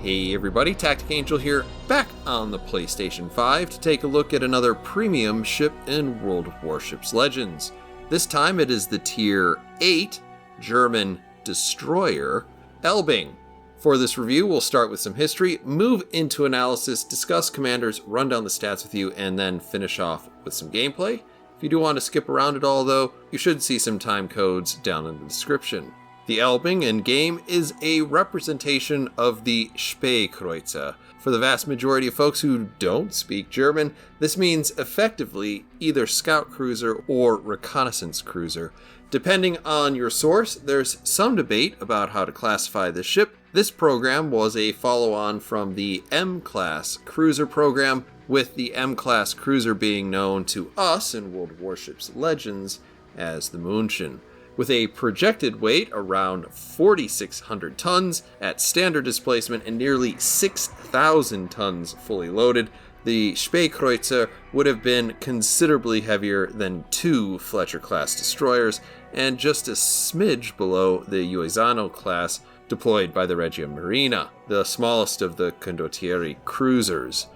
Hey everybody, TacticAngel here, back on the PlayStation 5 to take a look at another premium ship in World of Warships Legends. This time it is the Tier 8 German destroyer, Elbing. For this review, we'll start with some history, move into analysis, discuss commanders, run down the stats with you, and then finish off with some gameplay. If you do want to skip around it all though, you should see some time codes down in the description. The Elbing in game is a representation of the Spähkreuzer. For the vast majority of folks who don't speak German, this means effectively either scout cruiser or reconnaissance cruiser. Depending on your source, there's some debate about how to classify this ship. This program was a follow-on from the M-class cruiser program, with the M-class cruiser being known to us in World of Warships Legends as the München. With a projected weight around 4,600 tons at standard displacement and nearly 6,000 tons fully loaded, the Spähkreuzer would have been considerably heavier than two Fletcher-class destroyers and just a smidge below the Uesano class deployed by the Regia Marina, the smallest of the condottieri cruisers.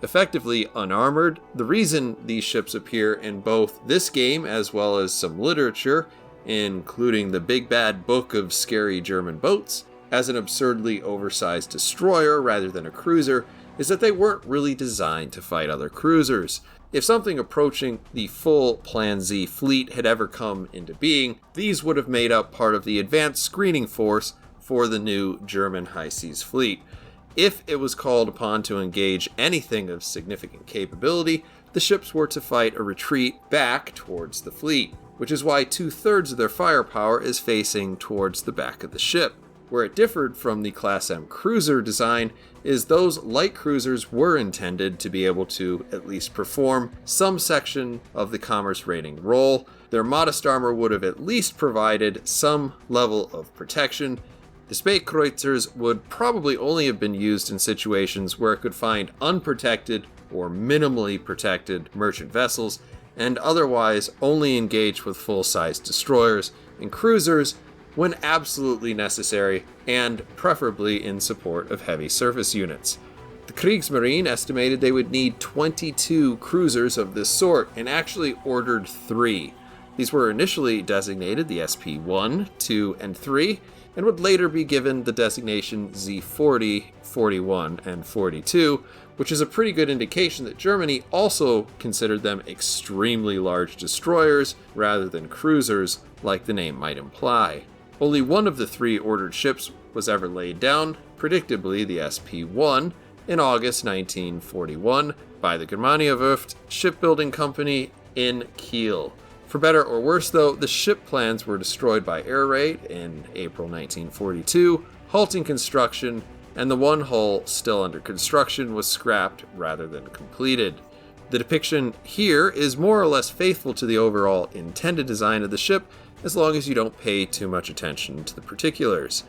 Effectively unarmored, the reason these ships appear in both this game as well as some literature, including the Big Bad Book of Scary German Boats, as an absurdly oversized destroyer rather than a cruiser, is that they weren't really designed to fight other cruisers. If something approaching the full Plan Z fleet had ever come into being, these would have made up part of the advanced screening force for the new German high seas fleet. If it was called upon to engage anything of significant capability, the ships were to fight a retreat back towards the fleet, which is why 2/3 of their firepower is facing towards the back of the ship. Where it differed from the Class M cruiser design is those light cruisers were intended to be able to at least perform some section of the commerce raiding role. Their modest armor would have at least provided some level of protection. The Spähkreuzers would probably only have been used in situations where it could find unprotected or minimally protected merchant vessels, and otherwise only engage with full-size destroyers and cruisers when absolutely necessary, and preferably in support of heavy surface units. The Kriegsmarine estimated they would need 22 cruisers of this sort, and actually ordered 3. These were initially designated the SP-1, 2, and 3, and would later be given the designation Z40, 41, and 42, which is a pretty good indication that Germany also considered them extremely large destroyers rather than cruisers, like the name might imply. Only one of the 3 ordered ships was ever laid down, predictably the SP-1, in August 1941 by the Germania Werft shipbuilding company in Kiel. For better or worse though, the ship plans were destroyed by air raid in April 1942, halting construction, and the one hull still under construction was scrapped rather than completed. The depiction here is more or less faithful to the overall intended design of the ship, as long as you don't pay too much attention to the particulars.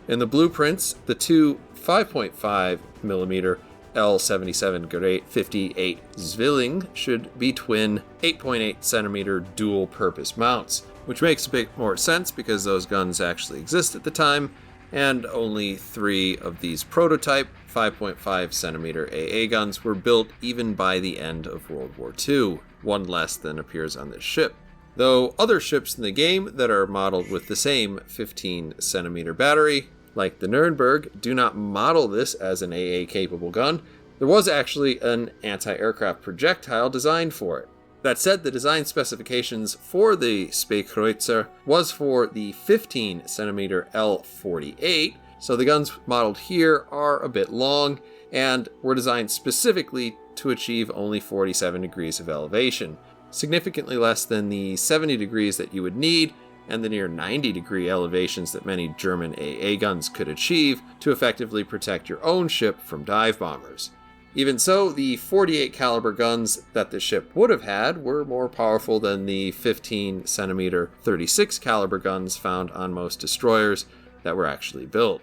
In the blueprints, the two 5.5mm L77 Gerät 58 Zwilling should be twin 8.8cm dual-purpose mounts, which makes a bit more sense because those guns actually exist at the time, and only 3 of these prototype 5.5cm AA guns were built even by the end of World War II, one less than appears on this ship. Though other ships in the game that are modeled with the same 15cm battery, like the Nürnberg, do not model this as an AA-capable gun, there was actually an anti-aircraft projectile designed for it. That said, the design specifications for the Spähkreuzer was for the 15cm L48, so the guns modeled here are a bit long and were designed specifically to achieve only 47 degrees of elevation, significantly less than the 70 degrees that you would need and the near 90-degree elevations that many German AA guns could achieve to effectively protect your own ship from dive bombers. Even so, the 48 caliber guns that the ship would have had were more powerful than the 15cm 36 caliber guns found on most destroyers that were actually built.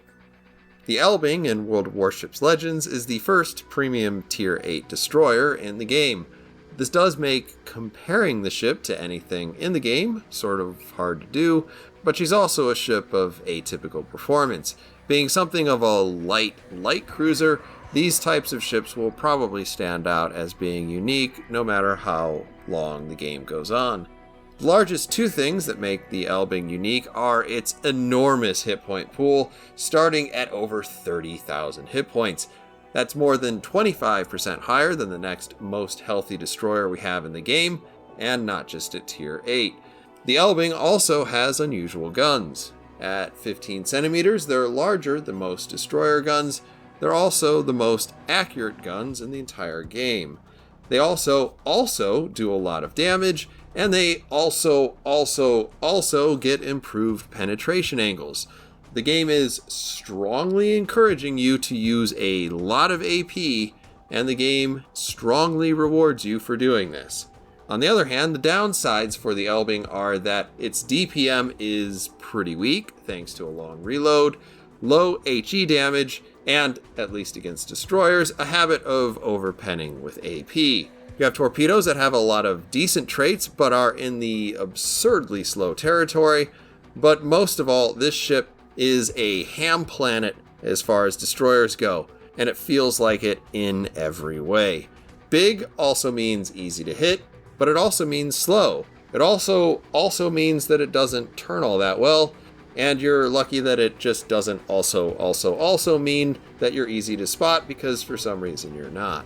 The Elbing in World of Warships Legends is the first premium Tier 8 destroyer in the game. This does make comparing the ship to anything in the game sort of hard to do, but she's also a ship of atypical performance. Being something of a light cruiser, these types of ships will probably stand out as being unique no matter how long the game goes on. The largest two things that make the Elbing unique are its enormous hit point pool, starting at over 30,000 hit points. That's more than 25% higher than the next most healthy destroyer we have in the game, and not just at tier 8. The Elbing also has unusual guns. At 15 centimeters, they're larger than most destroyer guns. They're also the most accurate guns in the entire game. They also do a lot of damage, and they also get improved penetration angles. The game is strongly encouraging you to use a lot of AP, and the game strongly rewards you for doing this. On the other hand, the downsides for the Elbing are that its DPM is pretty weak, thanks to a long reload, low HE damage, and, at least against destroyers, a habit of overpenning with AP. You have torpedoes that have a lot of decent traits, but are in the absurdly slow territory. But most of all, this ship is a ham planet as far as destroyers go, and it feels like it in every way. Big also means easy to hit, but it also means slow. It also means that it doesn't turn all that well, and you're lucky that it just doesn't also mean that you're easy to spot, because for some reason you're not.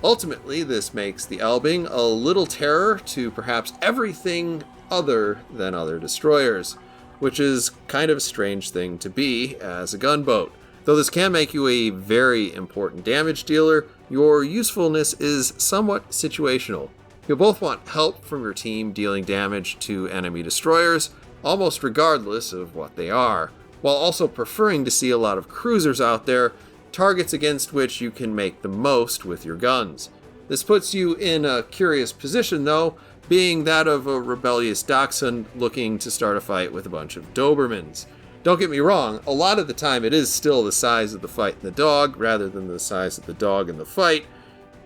Ultimately, this makes the Elbing a little terror to perhaps everything other than other destroyers, which is kind of a strange thing to be as a gunboat. Though this can make you a very important damage dealer, your usefulness is somewhat situational. You'll both want help from your team dealing damage to enemy destroyers, almost regardless of what they are, while also preferring to see a lot of cruisers out there, targets against which you can make the most with your guns. This puts you in a curious position though, being that of a rebellious dachshund looking to start a fight with a bunch of Dobermans. Don't get me wrong, a lot of the time it is still the size of the fight and the dog rather than the size of the dog and the fight,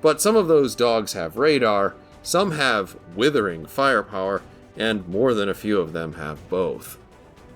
but some of those dogs have radar, some have withering firepower, and more than a few of them have both.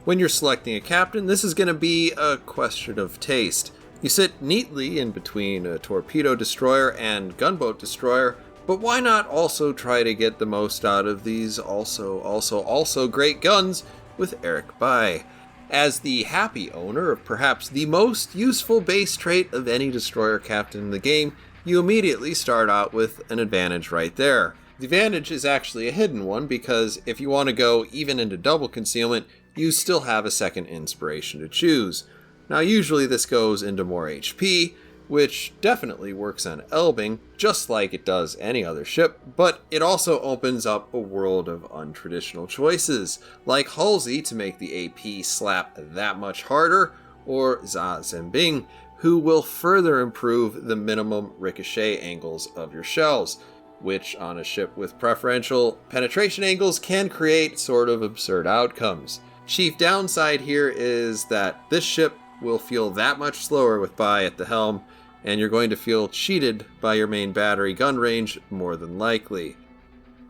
When you're selecting a captain, this is going to be a question of taste. You sit neatly in between a torpedo destroyer and gunboat destroyer, but why not also try to get the most out of these also great guns with Eric Bai? As the happy owner of perhaps the most useful base trait of any destroyer captain in the game, you immediately start out with an advantage right there. The advantage is actually a hidden one, because if you want to go even into double concealment, you still have a second inspiration to choose. Now usually this goes into more HP, which definitely works on Elbing, just like it does any other ship, but it also opens up a world of untraditional choices, like Halsey to make the AP slap that much harder, or Zhenbing, who will further improve the minimum ricochet angles of your shells, which on a ship with preferential penetration angles can create sort of absurd outcomes. Chief downside here is that this ship will feel that much slower with Bai at the helm, and you're going to feel cheated by your main battery gun range more than likely.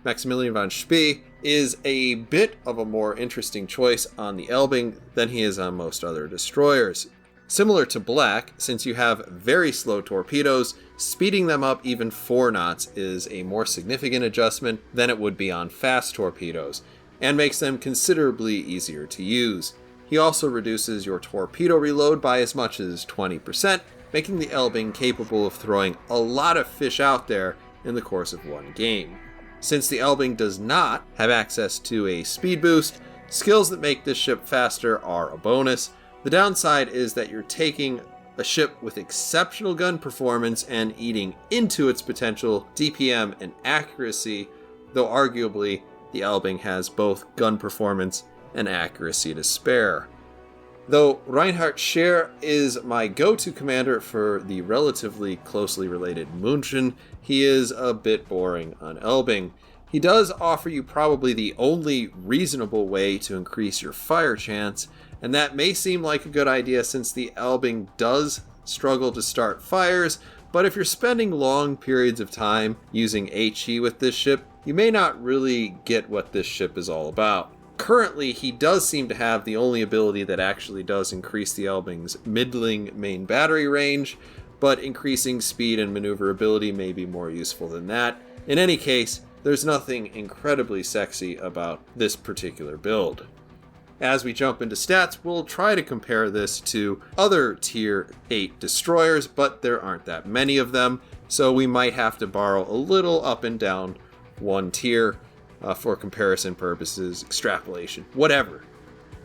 Maximilian von Spee is a bit of a more interesting choice on the Elbing than he is on most other destroyers. Similar to Black, since you have very slow torpedoes, speeding them up even 4 knots is a more significant adjustment than it would be on fast torpedoes, and makes them considerably easier to use. He also reduces your torpedo reload by as much as 20%, making the Elbing capable of throwing a lot of fish out there in the course of one game. Since the Elbing does not have access to a speed boost, skills that make this ship faster are a bonus. The downside is that you're taking a ship with exceptional gun performance and eating into its potential DPM and accuracy, though arguably the Elbing has both gun performance and accuracy to spare. Though Reinhard Scheer is my go-to commander for the relatively closely related München, he is a bit boring on Elbing. He does offer you probably the only reasonable way to increase your fire chance, and that may seem like a good idea since the Elbing does struggle to start fires, but if you're spending long periods of time using HE with this ship, you may not really get what this ship is all about. Currently, he does seem to have the only ability that actually does increase the Elbing's middling main battery range, but increasing speed and maneuverability may be more useful than that. In any case, there's nothing incredibly sexy about this particular build. As we jump into stats, we'll try to compare this to other Tier 8 destroyers, but there aren't that many of them, so we might have to borrow a little up and down one tier for comparison purposes, extrapolation, whatever.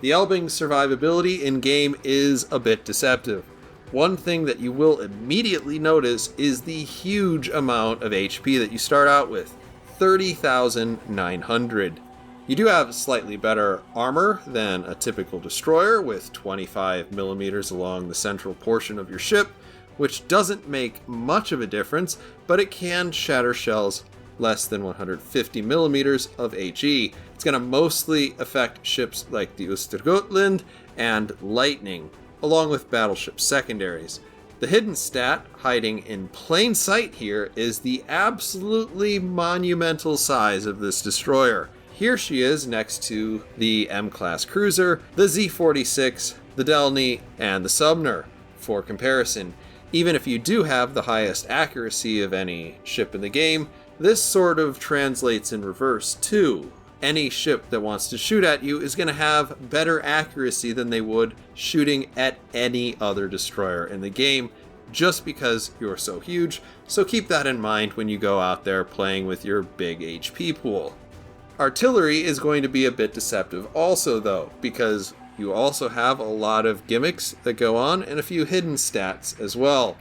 The Elbing's survivability in-game is a bit deceptive. One thing that you will immediately notice is the huge amount of HP that you start out with, 30,900. You do have slightly better armor than a typical destroyer, with 25mm along the central portion of your ship, which doesn't make much of a difference, but it can shatter shells less than 150mm of HE. It's going to mostly affect ships like the Östergötland and Lightning, along with battleship secondaries. The hidden stat hiding in plain sight here is the absolutely monumental size of this destroyer. Here she is next to the M-class cruiser, the Z-46, the Delny, and the Sumner. For comparison, even if you do have the highest accuracy of any ship in the game, this sort of translates in reverse too. Any ship that wants to shoot at you is going to have better accuracy than they would shooting at any other destroyer in the game, just because you're so huge, so keep that in mind when you go out there playing with your big HP pool. Artillery is going to be a bit deceptive also though, because you also have a lot of gimmicks that go on and a few hidden stats as well.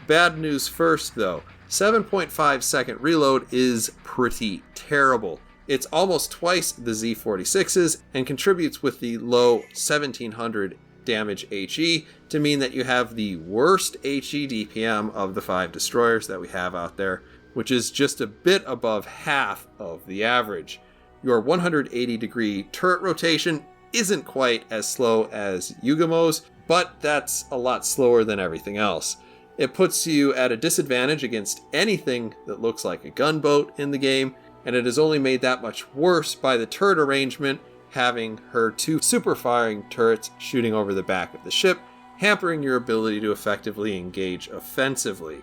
Bad news first though, 7.5 second reload is pretty terrible. It's almost twice the Z46's and contributes with the low 1700 damage HE to mean that you have the worst HE DPM of the 5 destroyers that we have out there, which is just a bit above half of the average. Your 180 degree turret rotation isn't quite as slow as Yugamo's, but that's a lot slower than everything else. It puts you at a disadvantage against anything that looks like a gunboat in the game, and it is only made that much worse by the turret arrangement having her 2 super firing turrets shooting over the back of the ship, hampering your ability to effectively engage offensively.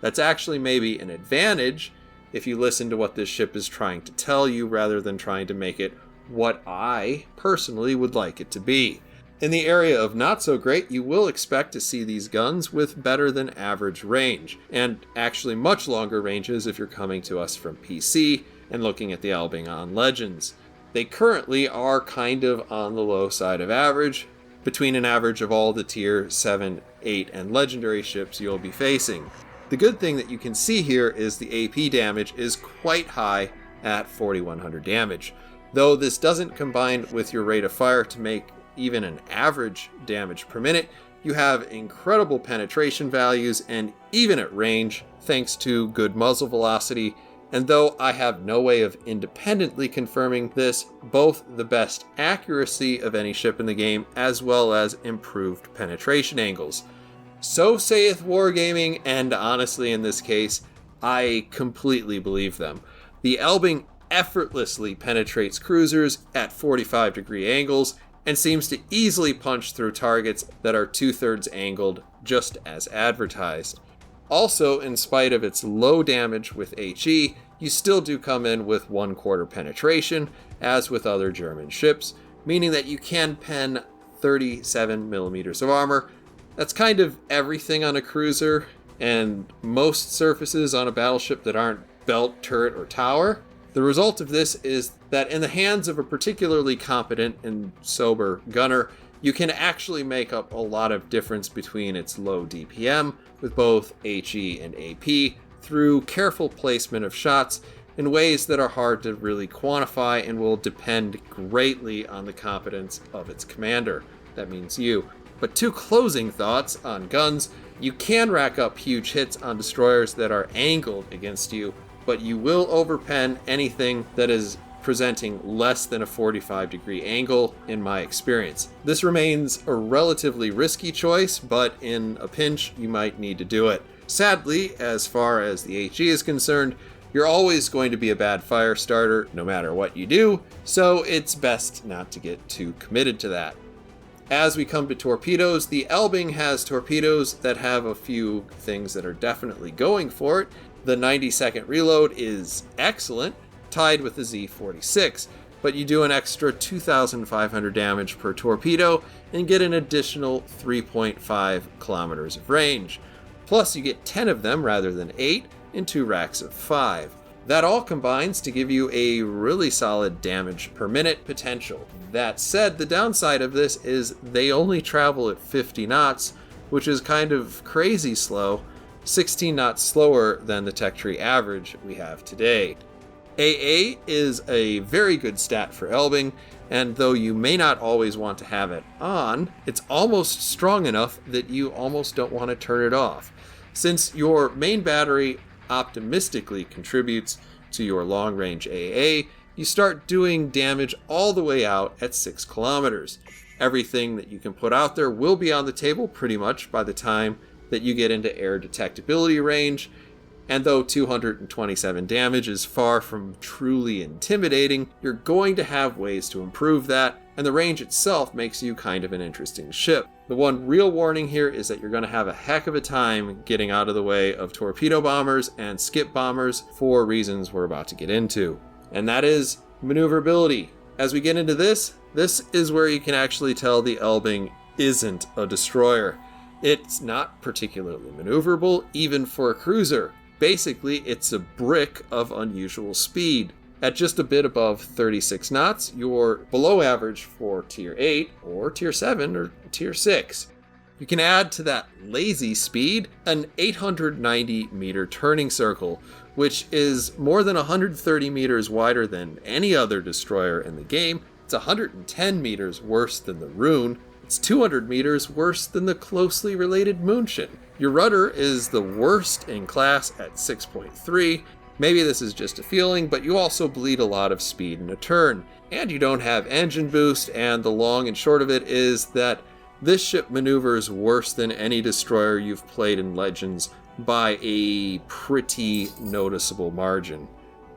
That's actually maybe an advantage if you listen to what this ship is trying to tell you rather than trying to make it what I personally would like it to be. In the area of not so great, you will expect to see these guns with better than average range, and actually much longer ranges if you're coming to us from PC and looking at the Elbing on Legends. They currently are kind of on the low side of average, between an average of all the tier 7, 8, and legendary ships you'll be facing. The good thing that you can see here is the AP damage is quite high at 4100 damage, though this doesn't combine with your rate of fire to make even an average damage per minute. You have incredible penetration values and even at range, thanks to good muzzle velocity, and though I have no way of independently confirming this, both the best accuracy of any ship in the game as well as improved penetration angles. So saith Wargaming, and honestly in this case, I completely believe them. The Elbing effortlessly penetrates cruisers at 45 degree angles and seems to easily punch through targets that are 2/3 angled, just as advertised. Also, in spite of its low damage with HE, you still do come in with 1/4 penetration, as with other German ships, meaning that you can pen 37mm of armor. That's kind of everything on a cruiser, and most surfaces on a battleship that aren't belt, turret, or tower. The result of this is that in the hands of a particularly competent and sober gunner, you can actually make up a lot of difference between its low DPM with both HE and AP through careful placement of shots in ways that are hard to really quantify and will depend greatly on the competence of its commander. That means you. But 2 closing thoughts on guns. You can rack up huge hits on destroyers that are angled against you, but you will overpen anything that is presenting less than a 45 degree angle in my experience. This remains a relatively risky choice, but in a pinch you might need to do it. Sadly, as far as the HE is concerned, You're always going to be a bad fire starter no matter what you do, so it's best not to get too committed to that. As we come to torpedoes, the Elbing has torpedoes that have a few things that are definitely going for it. The 90-second reload is excellent, tied with the Z46, but you do an extra 2,500 damage per torpedo and get an additional 3.5 kilometers of range. Plus, you get 10 of them rather than 8 in 2 racks of 5. That all combines to give you a really solid damage per minute potential. That said, the downside of this is they only travel at 50 knots, which is kind of crazy slow, 16 knots slower than the tech tree average we have today. AA is a very good stat for Elbing, and though you may not always want to have it on, it's almost strong enough that you almost don't want to turn it off. Since your main battery optimistically contributes to your long-range AA, you start doing damage all the way out at 6 kilometers. Everything that you can put out there will be on the table pretty much by the time that you get into air detectability range, and though 227 damage is far from truly intimidating, you're going to have ways to improve that, and the range itself makes you kind of an interesting ship. The one real warning here is that you're going to have a heck of a time getting out of the way of torpedo bombers and skip bombers for reasons we're about to get into. And that is maneuverability. As we get into this is where you can actually tell the Elbing isn't a destroyer. It's not particularly maneuverable, even for a cruiser. Basically, it's a brick of unusual speed. At just a bit above 36 knots, you're below average for Tier 8, or Tier 7, or Tier 6. You can add to that lazy speed an 890 meter turning circle, which is more than 130 meters wider than any other destroyer in the game. It's 110 meters worse than the Rune. It's 200 meters worse than the closely related Moonshin. Your rudder is the worst in class at 6.3. Maybe this is just a feeling, but you also bleed a lot of speed in a turn. And you don't have engine boost, and the long and short of it is that this ship maneuvers worse than any destroyer you've played in Legends by a pretty noticeable margin.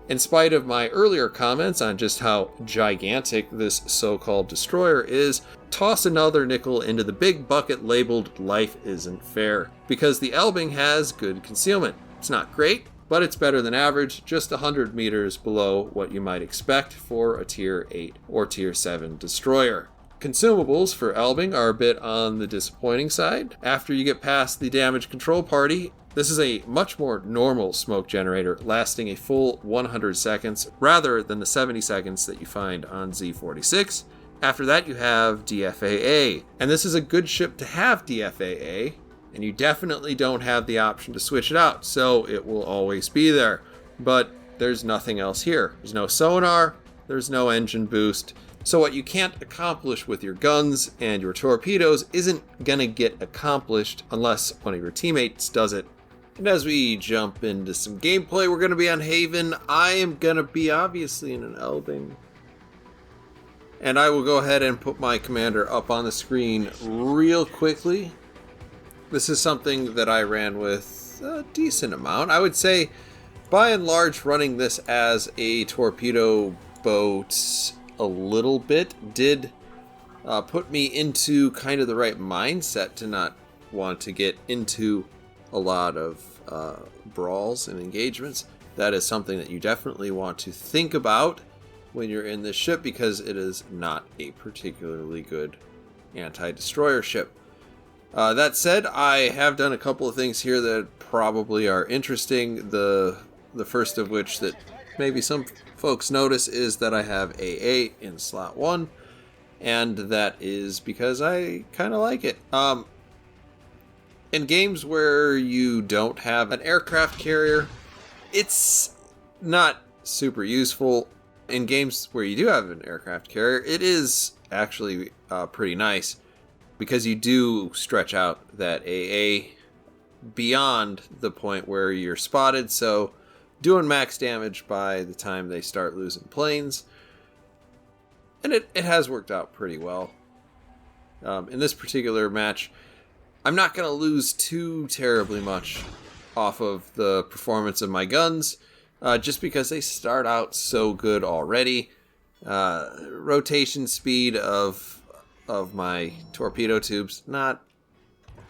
In spite of my earlier comments on just how gigantic this so-called destroyer is, toss another nickel into the big bucket labeled Life Isn't Fair, because the Elbing has good concealment. It's not great, but it's better than average, just 100 meters below what you might expect for a Tier 8 or Tier 7 destroyer. Consumables for Elbing are a bit on the disappointing side. After you get past the damage control party, this is a much more normal smoke generator, lasting a full 100 seconds rather than the 70 seconds that you find on Z46. After that, you have DFAA, and this is a good ship to have DFAA, and you definitely don't have the option to switch it out, so it will always be there. But there's nothing else here. There's no sonar, there's no engine boost, so what you can't accomplish with your guns and your torpedoes isn't gonna get accomplished unless one of your teammates does it. And as we jump into some gameplay, we're gonna be on Haven. I am gonna be obviously in an Elbing. And I will go ahead and put my commander up on the screen real quickly. This is something that I ran with a decent amount. I would say, by and large, running this as a torpedo boat a little bit did put me into kind of the right mindset to not want to get into a lot of brawls and engagements. That is something that you definitely want to think about when you're in this ship, because it is not a particularly good anti-destroyer ship. That said, I have done a couple of things here that probably are interesting. The first of which that maybe some folks notice is that I have AA in slot 1, and that is because I kind of like it. In games where you don't have an aircraft carrier, it's not super useful. In games where you do have an aircraft carrier, it is actually pretty nice, because you do stretch out that AA beyond the point where you're spotted, so doing max damage by the time they start losing planes. And it has worked out pretty well. In this particular match, I'm not going to lose too terribly much off of the performance of my guns, just because they start out so good already. Rotation speed of my torpedo tubes, not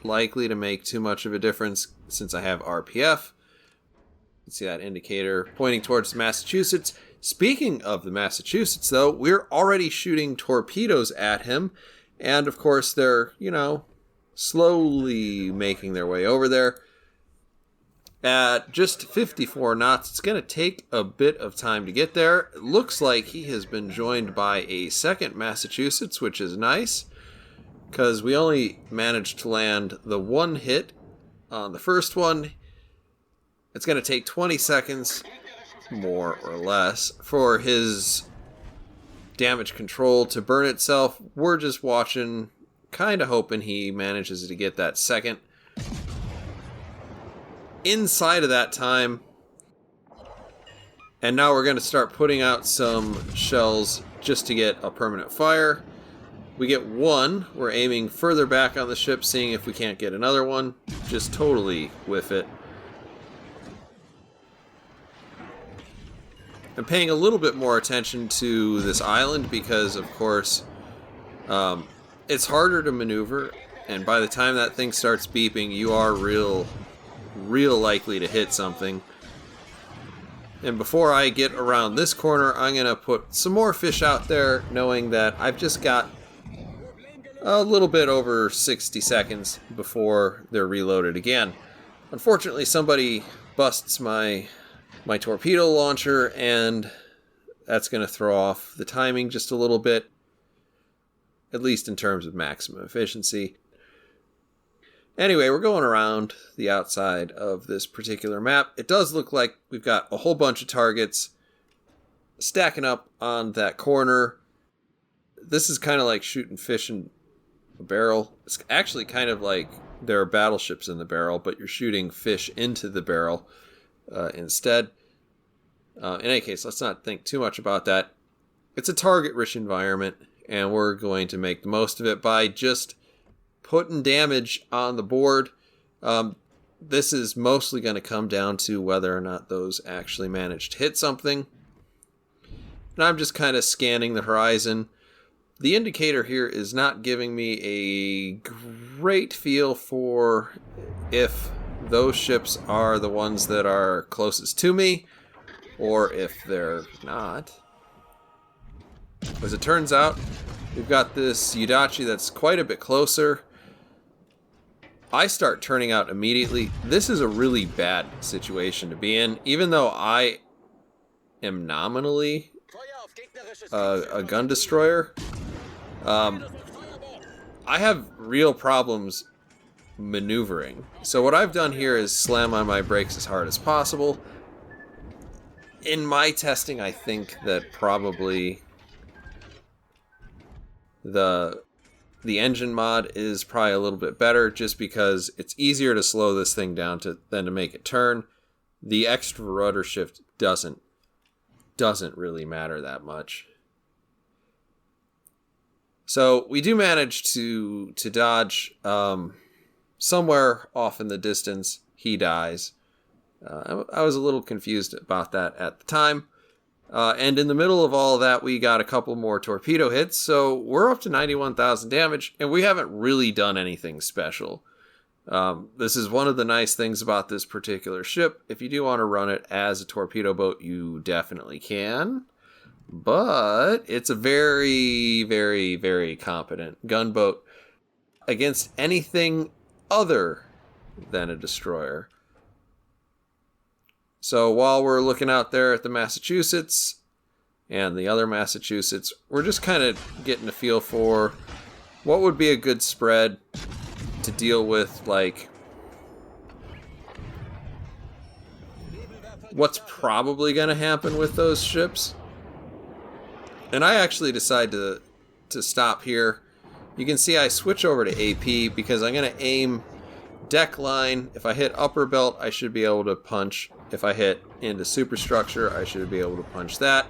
likely to make too much of a difference since I have RPF. You can see that indicator pointing towards Massachusetts. Speaking of the Massachusetts, though, we're already shooting torpedoes at him. And, of course, they're, slowly making their way over there. At just 54 knots, it's going to take a bit of time to get there. It looks like he has been joined by a second Massachusetts, which is nice, because we only managed to land the one hit on the first one. It's going to take 20 seconds, more or less, for his damage control to burn itself. We're just watching, kind of hoping he manages to get that second. Inside of that time, and now we're going to start putting out some shells just to get a permanent fire. We get one. We're aiming further back on the ship, seeing if we can't get another one. Just totally whiff it. I'm paying a little bit more attention to this island because, of course, it's harder to maneuver, and by the time that thing starts beeping, you are real likely to hit something. And before I get around this corner, I'm going to put some more fish out there, knowing that I've just got a little bit over 60 seconds before they're reloaded again. Unfortunately, somebody busts my torpedo launcher, and that's going to throw off the timing just a little bit, at least in terms of maximum efficiency. Anyway, we're going around the outside of this particular map. It does look like we've got a whole bunch of targets stacking up on that corner. This is kind of like shooting fish in a barrel. It's actually kind of like there are battleships in the barrel, but you're shooting fish into the barrel instead. In any case, let's not think too much about that. It's a target-rich environment, and we're going to make the most of it by just putting damage on the board. This is mostly going to come down to whether or not those actually manage to hit something. And I'm just kind of scanning the horizon. The indicator here is not giving me a great feel for if those ships are the ones that are closest to me, or if they're not. As it turns out, we've got this Yudachi that's quite a bit closer. I start turning out immediately. This is a really bad situation to be in, even though I am nominally a gun destroyer. I have real problems maneuvering. So what I've done here is slam on my brakes as hard as possible. In my testing, I think that probably the engine mod is probably a little bit better, just because it's easier to slow this thing down than to make it turn. The extra rudder shift doesn't really matter that much. So we do manage to dodge. Somewhere off in the distance, he dies. I was a little confused about that at the time. And in the middle of all of that, we got a couple more torpedo hits, so we're up to 91,000 damage, and we haven't really done anything special. This is one of the nice things about this particular ship. If you do want to run it as a torpedo boat, you definitely can. But it's a very, very, very competent gunboat against anything other than a destroyer. So while we're looking out there at the Massachusetts and the other Massachusetts, we're just kind of getting a feel for what would be a good spread to deal with, like, what's probably going to happen with those ships. And I actually decide to stop here. You can see I switch over to AP because I'm going to aim deck line. If I hit upper belt, I should be able to punch. If I hit into superstructure, I should be able to punch that.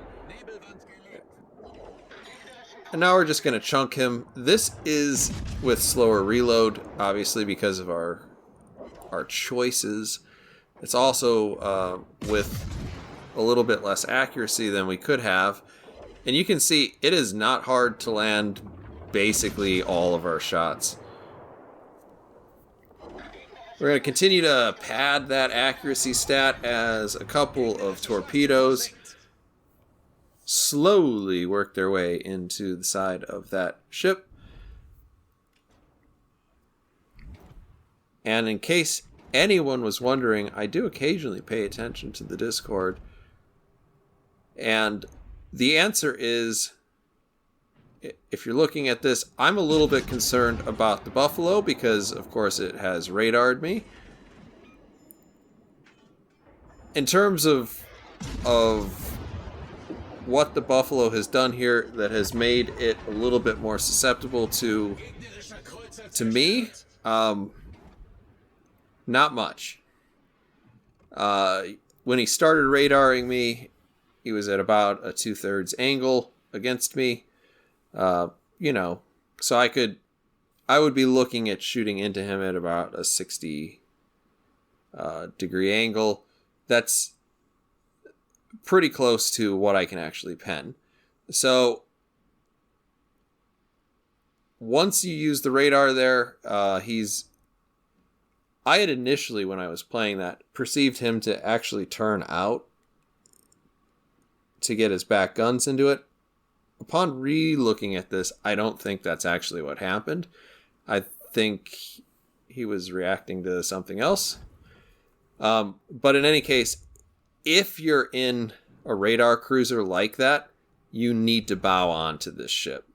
And now we're just going to chunk him. This is with slower reload, obviously, because of our choices. It's also with a little bit less accuracy than we could have. And you can see it is not hard to land basically all of our shots. We're going to continue to pad that accuracy stat as a couple of torpedoes slowly work their way into the side of that ship. And in case anyone was wondering, I do occasionally pay attention to the Discord. And the answer is, if you're looking at this, I'm a little bit concerned about the Buffalo because, of course, it has radared me. In terms of what the Buffalo has done here that has made it a little bit more susceptible to me, not much. When he started radaring me, he was at about a 2/3 angle against me. You know, so I would be looking at shooting into him at about a 60 degree angle. That's pretty close to what I can actually pen. So once you use the radar there, I had initially, when I was playing that, perceived him to actually turn out to get his back guns into it. Upon re-looking at this, I don't think that's actually what happened. I think he was reacting to something else. But in any case, if you're in a radar cruiser like that, you need to bow onto this ship.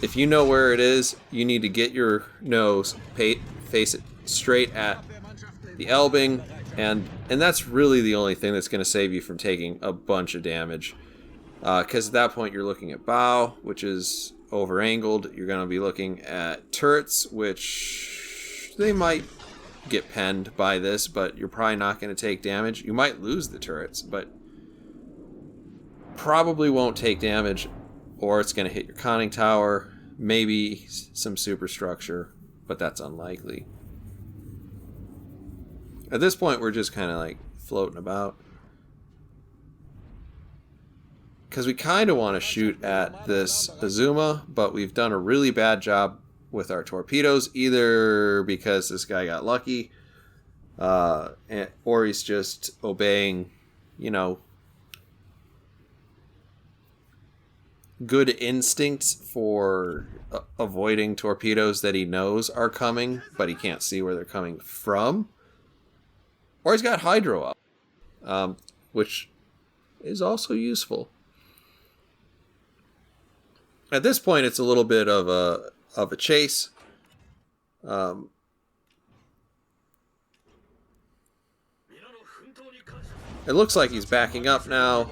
If you know where it is, you need to get your nose, face it straight at the Elbing, and that's really the only thing that's going to save you from taking a bunch of damage. Because at that point you're looking at bow, which is over-angled. You're going to be looking at turrets, which they might get penned by this, but you're probably not going to take damage. You might lose the turrets, but probably won't take damage, or it's going to hit your conning tower, maybe some superstructure, but that's unlikely. At this point, we're just kind of like floating about. Because we kind of want to shoot at this Azuma, but we've done a really bad job with our torpedoes, either because this guy got lucky, or he's just obeying, good instincts for avoiding torpedoes that he knows are coming, but he can't see where they're coming from. Or he's got hydro up, which is also useful. At this point, it's a little bit of a chase. It looks like he's backing up now.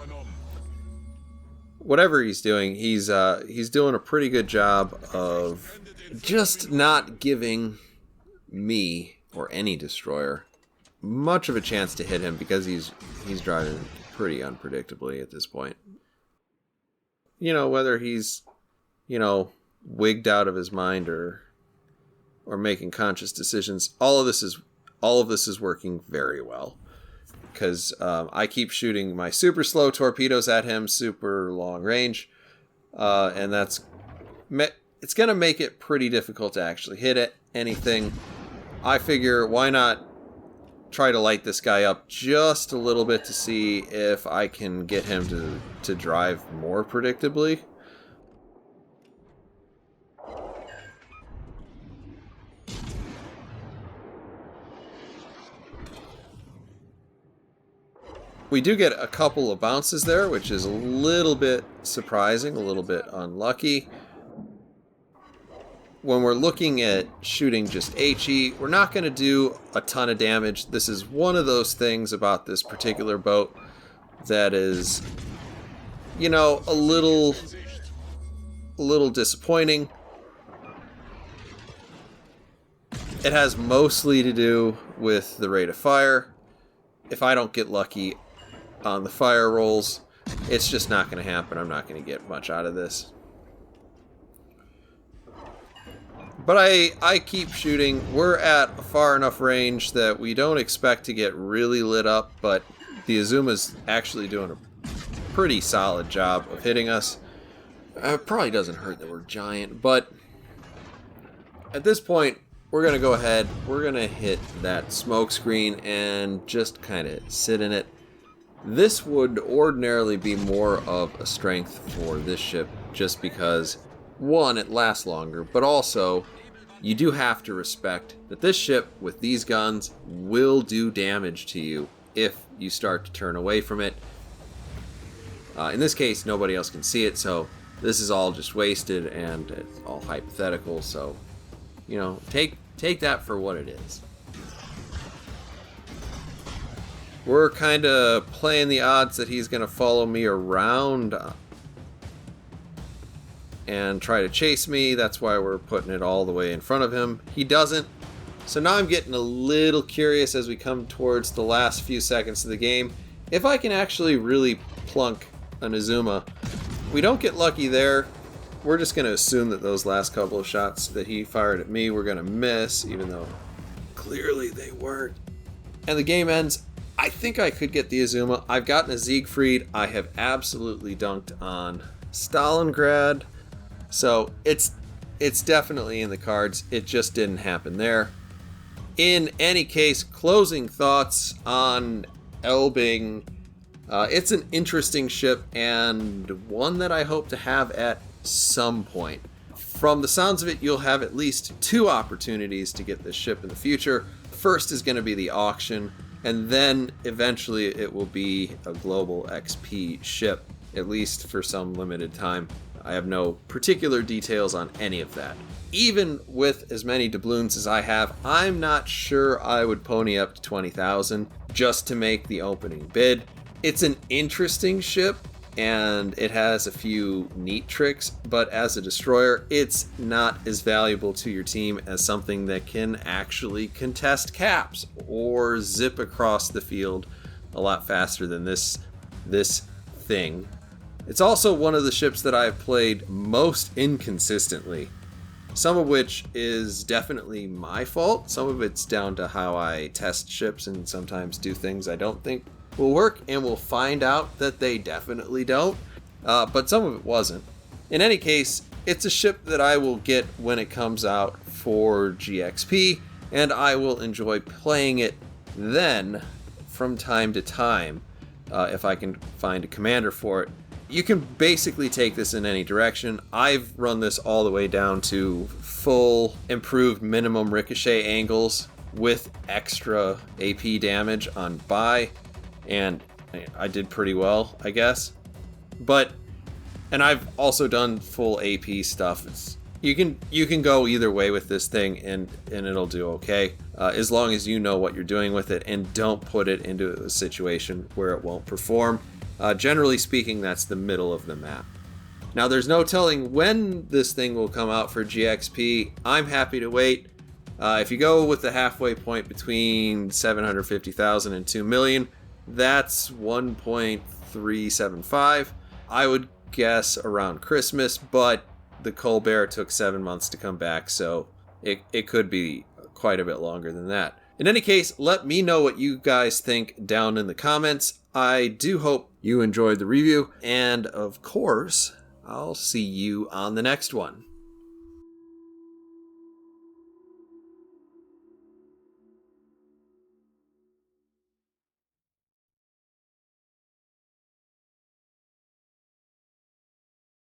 Whatever he's doing, he's doing a pretty good job of just not giving me or any destroyer much of a chance to hit him, because he's driving pretty unpredictably at this point. Whether he's wigged out of his mind or making conscious decisions, all of this is working very well, because I keep shooting my super slow torpedoes at him, super long range, and it's gonna make it pretty difficult to actually hit anything. I figure, why not try to light this guy up just a little bit to see if I can get him to drive more predictably. We do get a couple of bounces there, which is a little bit surprising, a little bit unlucky. When we're looking at shooting just HE, we're not going to do a ton of damage. This is one of those things about this particular boat that is, a little disappointing. It has mostly to do with the rate of fire. If I don't get lucky on the fire rolls, it's just not going to happen. I'm not going to get much out of this. But I keep shooting. We're at a far enough range that we don't expect to get really lit up, but The Azuma's actually doing a pretty solid job of hitting us. It probably doesn't hurt that we're giant, but at this point, we're going to go ahead, we're going to hit that smoke screen and just kind of sit in it. This would ordinarily be more of a strength for this ship, just because, one, it lasts longer, but also, you do have to respect that this ship with these guns will do damage to you if you start to turn away from it. In this case, nobody else can see it, so this is all just wasted and it's all hypothetical, so, you know, take that for what it is. We're kind of playing the odds that he's going to follow me around and try to chase me. That's why we're putting it all the way in front of him. He doesn't. So now I'm getting a little curious as we come towards the last few seconds of the game. If I can actually really plunk an Azuma. We don't get lucky there. We're just going to assume that those last couple of shots that he fired at me were going to miss, even though clearly they weren't. And the game ends. I think I could get the Azuma. I've gotten a Siegfried. I have absolutely dunked on Stalingrad. So it's definitely in the cards. It just didn't happen there. In any case, closing thoughts on Elbing. It's an interesting ship and one that I hope to have at some point. From the sounds of it, you'll have at least 2 opportunities to get this ship in the future. First is going to be the auction, and then eventually it will be a global XP ship, at least for some limited time. I have no particular details on any of that. Even with as many doubloons as I have, I'm not sure I would pony up to 20,000 just to make the opening bid. It's an interesting ship, and it has a few neat tricks, but as a destroyer, it's not as valuable to your team as something that can actually contest caps or zip across the field a lot faster than this thing. It's also one of the ships that I've played most inconsistently, some of which is definitely my fault. Some of it's down to how I test ships and sometimes do things I don't think will work, and we'll find out that they definitely don't, but some of it wasn't. In any case, it's a ship that I will get when it comes out for GXP, and I will enjoy playing it then from time to time if I can find a commander for it. You can basically take this in any direction. I've run this all the way down to full improved minimum ricochet angles with extra AP damage on buy, and I did pretty well, I guess. And I've also done full AP stuff. You can go either way with this thing, and it'll do okay, as long as you know what you're doing with it and don't put it into a situation where it won't perform. Generally speaking, that's the middle of the map. Now, there's no telling when this thing will come out for GXP. I'm happy to wait. If you go with the halfway point between 750,000 and 2 million, that's 1.375. I would guess around Christmas, but the Colbert took 7 months to come back, so it could be quite a bit longer than that. In any case, let me know what you guys think down in the comments. I do hope you enjoyed the review, and of course, I'll see you on the next one.